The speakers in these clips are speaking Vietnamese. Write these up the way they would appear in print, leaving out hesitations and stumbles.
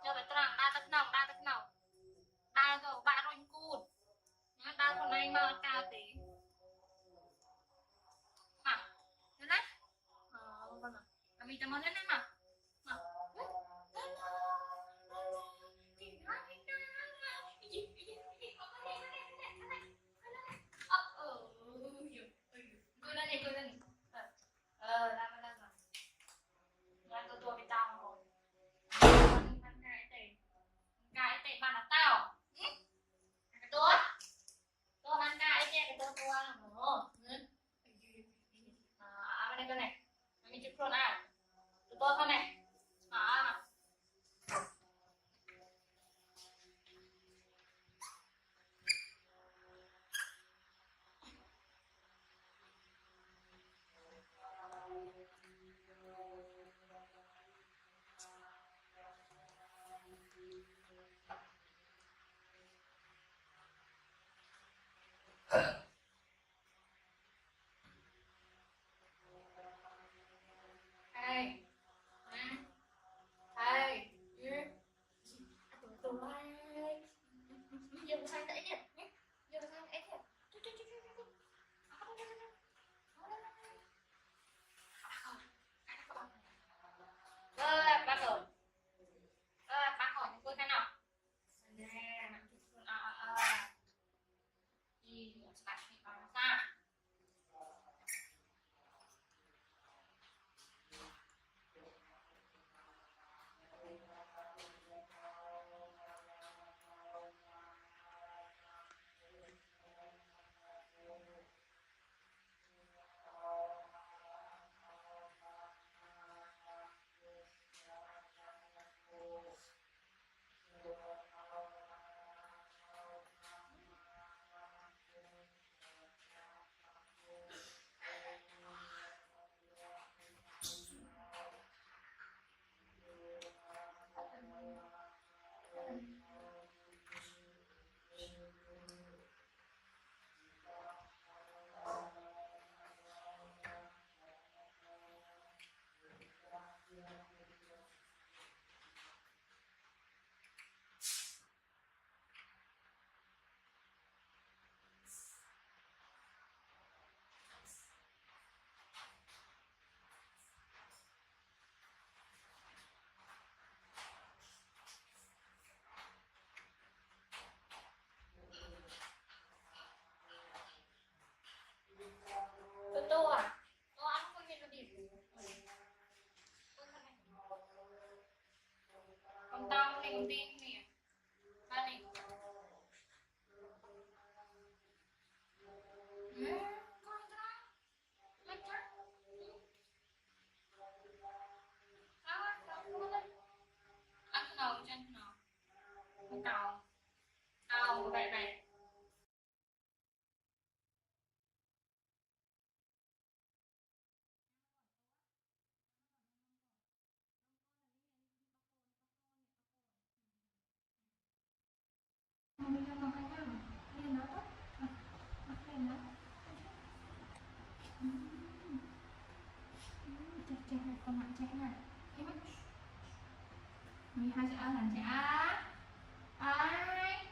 cho phải trăng đa tất nòng đa rồi bạn rồi cụt đa con này mà cao tí mà thế đấy vâng ạ mình cảm ơn đấy mà tôi bị tao rồi cái tệ bạn là tao tôi ăn cái cái tôi ăn bên đây này mình chụp luôn à tôi con này hai hai tụi hai giờ sang đấy nhỉ giờ sang đấy nhỉ bác rồi bác hỏi những tôi cái nào nè đi bạn thì bảo ra tôi à tôi ăn không biết là điểm còn tao này còn tin nè ba này ăn nào chân nào tao tao vậy này con bạn trẻ này mình hai sẽ ăn hẳn trẻ ai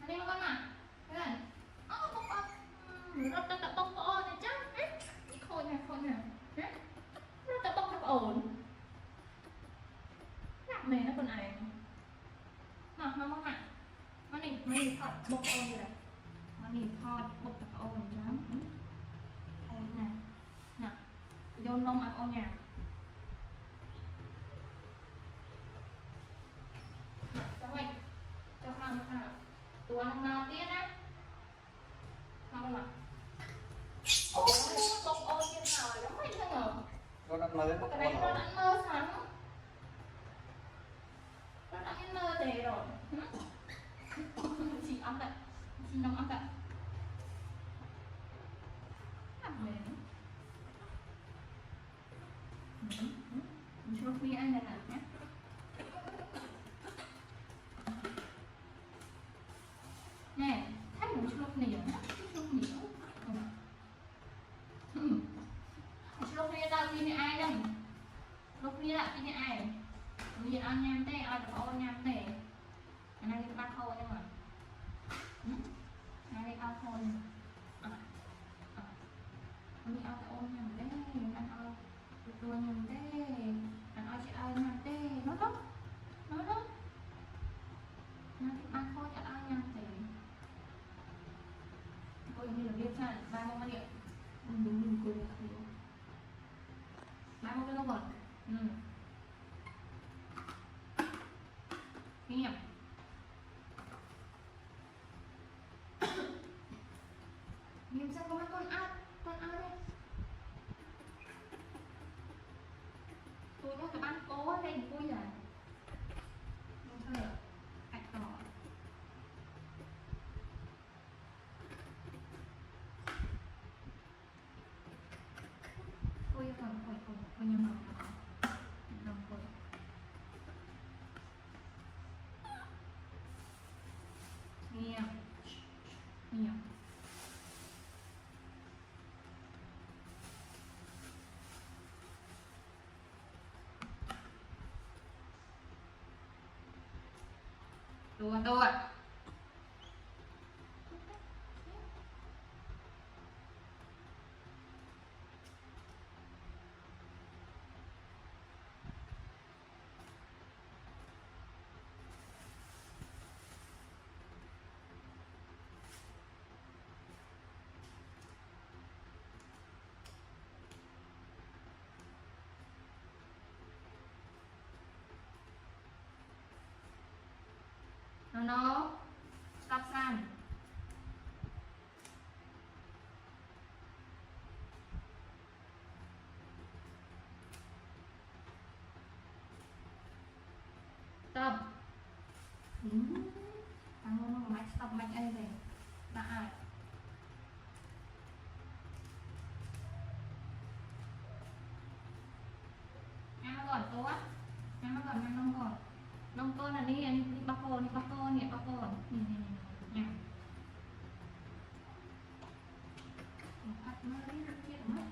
anh em con à thế này rất là bông bò thì chắc đi khôi nè rất là bông thật ổn mẹ nó còn ảnh mà không ạ nó này thật bông ôi rồi nó này thọt bông thật ổn lắm ôi nè nè vô nông ăn ô nhà cho khoan tôi ăn ngon tiết á ngon mà ôi bông ôi như nào giống vậy thế nhở con ăn mới cái này con ăn mơ sáng con ăn mơ thế rồi chị ăn đấy chị nóng ăn đấy làm mềm mình cho phi ăn này nhé nè thấy một chút nhiều chút này tao tin ai đây lúc này lại tin ai Nhìn ăn nhám tê, ai tập ôn nhám tê. Anh đang đi bắt thôi nhưng mà anh đi ăn thôi. Mình ăn tập ôn nhám tê, anh ăn đùa nhám tê. Anh ăn chị ăn nhám tê, nó đó. Nó đó. Nó đi bắt thôi, anh ăn nhám tê. Ôi, mình là biết sao, 30 mà điện. Đúng mình cười là thấy. 30 cái đâu rồi. Kinh nghiệm. Nghiêm sao có con ăn đi. Tôi nó cái bánh cố lên vui à. Không sao được. Hạch đỏ. Tôi còn khỏi nhầm lòng. Lòng khỏi. Nghiêm. Nghiêm. Đùa. No. Stop sign. Stop. Thằng nó mạch stop mạch ai vậy? Đã ai? Em nó gọi tốt. Em nó gọi em nông gọi. Nông con là đi bác con nè. Nè. Thật nó đi được chuyện mất.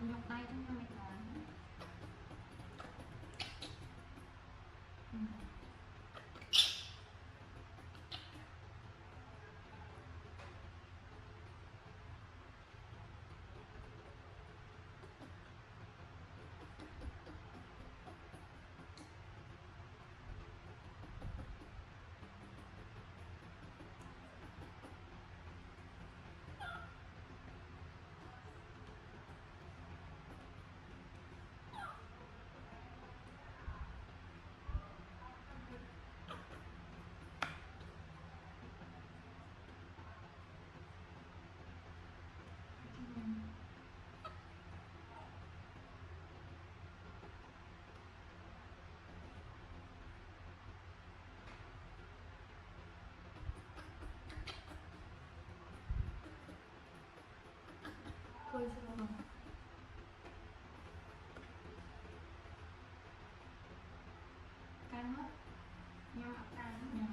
Nhọc tay cho mày còn. Thôi sao mà. Can mất. Nhau học can mất nhau.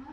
đó